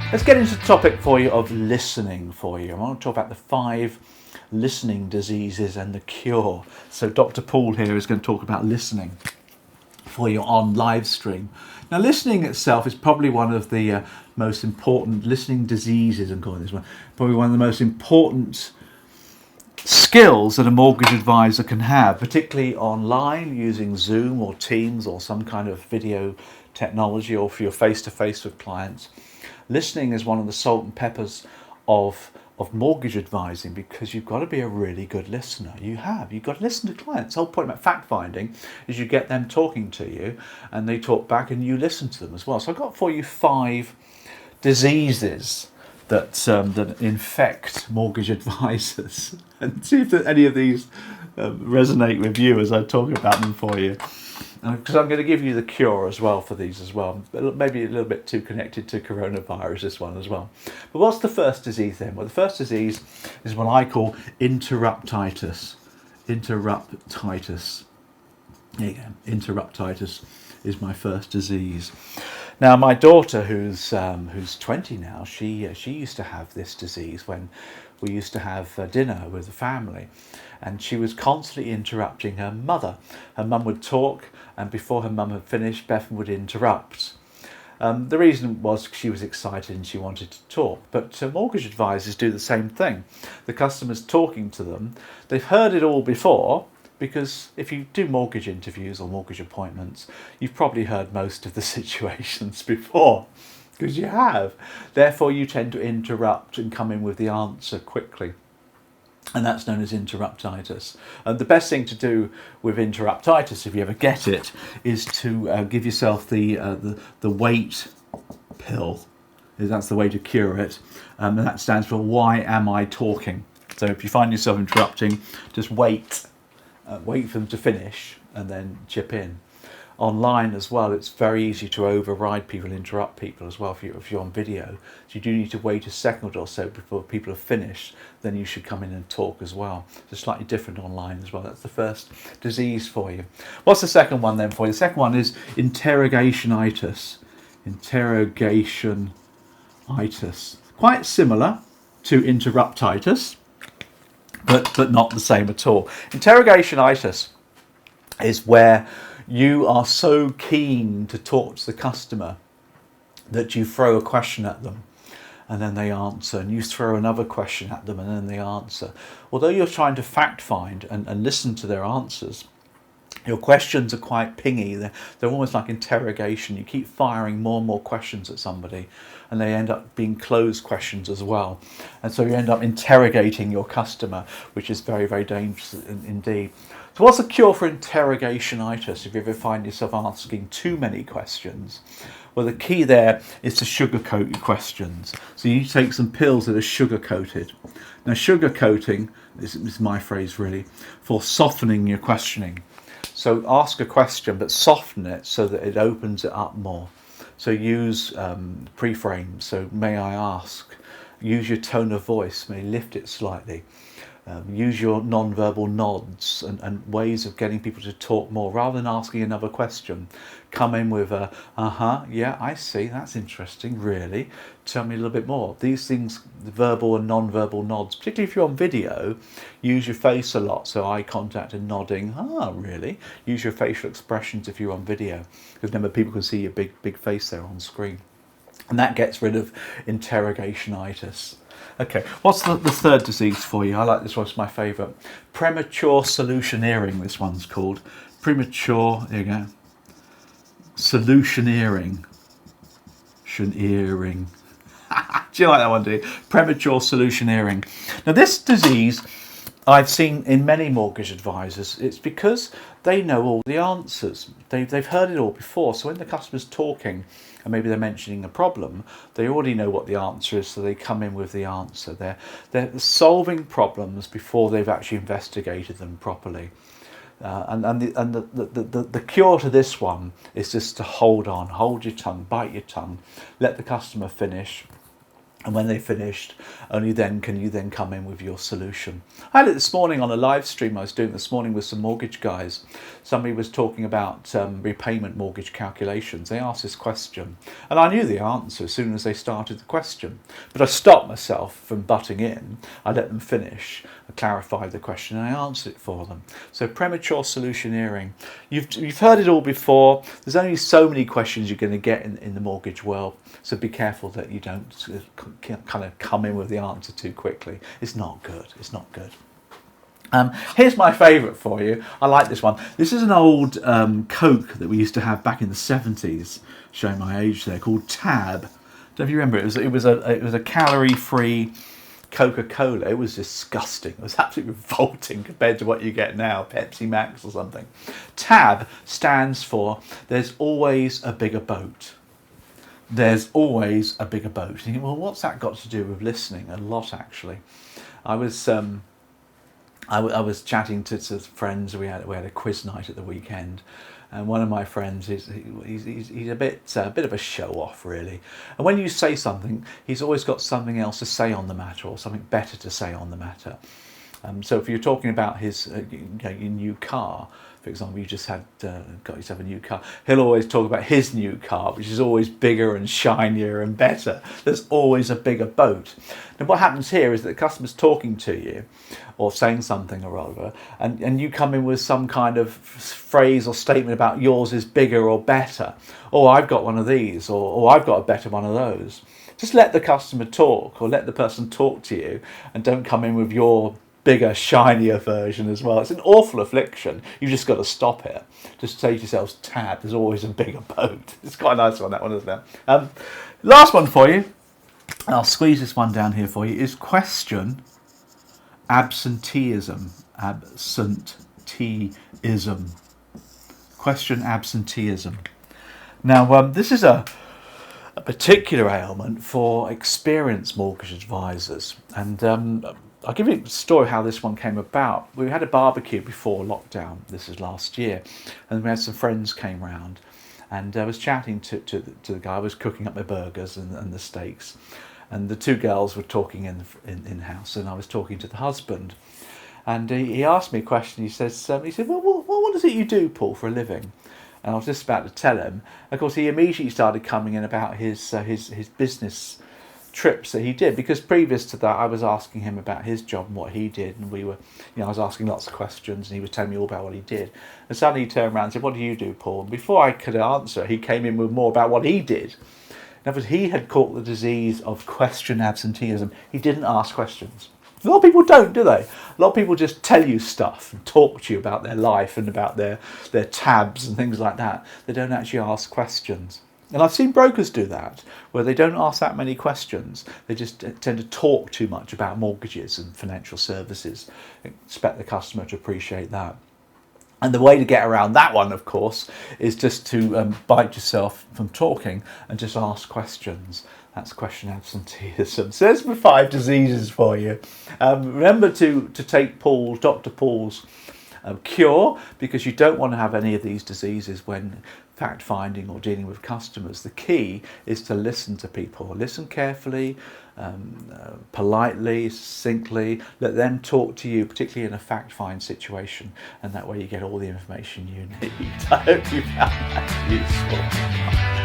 Let's get into the topic for you of listening for you. I want to talk about the 5 listening diseases and the cure. So Dr. Paul here is going to talk about listening for you on live stream. Now, listening itself is probably one of the most important listening diseases, I'm calling this one, probably one of the most important skills that a mortgage advisor can have, particularly online using Zoom or Teams or some kind of video technology, or for your face-to-face with clients. Listening is one of the salt and peppers of mortgage advising, because you've got to be a really good listener. You've got to listen to clients. The whole point about fact finding is you get them talking to you and they talk back and you listen to them as well. So I've got for you 5 diseases that infect mortgage advisors, and see if any of these resonate with you as I talk about them for you. Because I'm going to give you the cure as well for these as well. Maybe a little bit too connected to coronavirus, this one as well. But what's the first disease then? Well, the first disease is what I call interruptitis. Interruptitis. There you go. Interruptitis is my first disease. Now, my daughter, who's 20 now, she used to have this disease when we used to have dinner with the family, and she was constantly interrupting her mother. Her mum would talk, and before her mum had finished, Beth would interrupt. The reason was she was excited and she wanted to talk. But mortgage advisors do the same thing. The customer's talking to them. They've heard it all before, because if you do mortgage interviews or mortgage appointments, you've probably heard most of the situations before, because you have. Therefore, you tend to interrupt and come in with the answer quickly. And that's known as interruptitis. And the best thing to do with interruptitis, if you ever get it, is to give yourself the wait pill. That's the way to cure it. And that stands for why am I talking? So if you find yourself interrupting, just wait for them to finish and then chip in. Online as well, it's very easy to override people, interrupt people as well if you're on video. So you do need to wait a second or so before people have finished, then you should come in and talk as well. It's slightly different online as well. That's the first disease for you. What's the second one then for you? The second one is Interrogation Itis. Interrogation Itis. Quite similar to interruptitis, but not the same at all. Interrogation Itis is where you are so keen to talk to the customer that you throw a question at them and then they answer, and you throw another question at them and then they answer. Although you're trying to fact find and listen to their answers, your questions are quite pingy. They're almost like interrogation. You keep firing more and more questions at somebody, and they end up being closed questions as well. And so you end up interrogating your customer, which is very, very dangerous indeed. So what's the cure for interrogation itis if you ever find yourself asking too many questions? Well, the key there is to sugarcoat your questions. So you take some pills that are sugar-coated. Now, sugar-coating is my phrase really for softening your questioning. So ask a question, but soften it so that it opens it up more. So use pre-frames. So may I ask? Use your tone of voice. May lift it slightly. Use your non-verbal nods and ways of getting people to talk more rather than asking another question. Come in with a, yeah, I see, that's interesting, really. Tell me a little bit more. These things, the verbal and non-verbal nods, particularly if you're on video, use your face a lot. So eye contact and nodding, really. Use your facial expressions if you're on video, because remember, people can see your big face there on screen. And that gets rid of interrogation itis. Okay, what's the third disease for you? I like this one, it's my favourite. Premature solutioneering, this one's called. Premature, there you go. Solutioneering. Solutioneering. Do you like that one, do you? Premature solutioneering. Now, this disease I've seen in many mortgage advisors. It's because they know all the answers. They've heard it all before. So when the customer's talking and maybe they're mentioning a problem, they already know what the answer is, so they come in with the answer. They're solving problems before they've actually investigated them properly. The cure to this one is just to hold on, hold your tongue, bite your tongue, let the customer finish, And when they finished, only then can you then come in with your solution. I had it this morning on a live stream I was doing this morning with some mortgage guys. Somebody was talking about repayment mortgage calculations. They asked this question, and I knew the answer as soon as they started the question. But I stopped myself from butting in. I let them finish. I clarified the question and I answered it for them. So premature solutioneering. You've heard it all before. There's only so many questions you're going to get in the mortgage world. So be careful that you don't kind of come in with the answer too quickly. It's not good. It's not good. Here's my favourite for you. I like this one. This is an old Coke that we used to have back in the 70s, showing my age there, called Tab. Don't know if you remember it. It was a calorie-free Coca-Cola. It was disgusting. It was absolutely revolting compared to what you get now, Pepsi Max or something. Tab stands for There's Always a Bigger Boat. There's always a bigger boat. You think, well, what's that got to do with listening? A lot, actually. I was chatting to friends. We had a quiz night at the weekend, and one of my friends he's a bit of a show off, really. And when you say something, he's always got something else to say on the matter, or something better to say on the matter. So if you're talking about his your new car, for example, you just got yourself a new car, he'll always talk about his new car, which is always bigger and shinier and better. There's always a bigger boat. Now what happens here is that the customer's talking to you or saying something or other, and you come in with some kind of phrase or statement about yours is bigger or better. Oh, I've got one of these, or I've got a better one of those. Just let the customer talk, or let the person talk to you, and don't come in with your bigger, shinier version as well. It's an awful affliction. You've just got to stop it. Just say to yourselves, Tab, there's always a bigger boat. It's quite a nice one, that one, isn't it? Last one for you, and I'll squeeze this one down here for you, is question absenteeism. Absenteeism. Question absenteeism. Now, this is a particular ailment for experienced mortgage advisors, and I'll give you a story how this one came about. We had a barbecue before lockdown. This is last year, and we had some friends came round, and I was chatting to the guy. I was cooking up my burgers and the steaks, and the two girls were talking in house, and I was talking to the husband, and he asked me a question. He said, well, what is it you do, Paul, for a living? And I was just about to tell him. Of course, he immediately started coming in about his business trips that he did, because previous to that I was asking him about his job and what he did, and I was asking lots of questions, and he was telling me all about what he did, and suddenly he turned around and said, what do you do, Paul? And before I could answer, he came in with more about what he did. In other words, he had caught the disease of question absenteeism. He didn't ask questions. A lot of people don't, do they? A lot of people just tell you stuff and talk to you about their life and about their tabs and things like that. They don't actually ask questions. And I've seen brokers do that, where they don't ask that many questions. They just tend to talk too much about mortgages and financial services. Expect the customer to appreciate that. And the way to get around that one, of course, is just to bite yourself from talking and just ask questions. That's question absenteeism. So there's my 5 diseases for you. Remember to take Dr. Paul's cure, because you don't want to have any of these diseases when fact finding or dealing with customers. The key is to listen to people. Listen carefully, politely, succinctly. Let them talk to you, particularly in a fact find situation, and that way you get all the information you need. I hope you found that useful.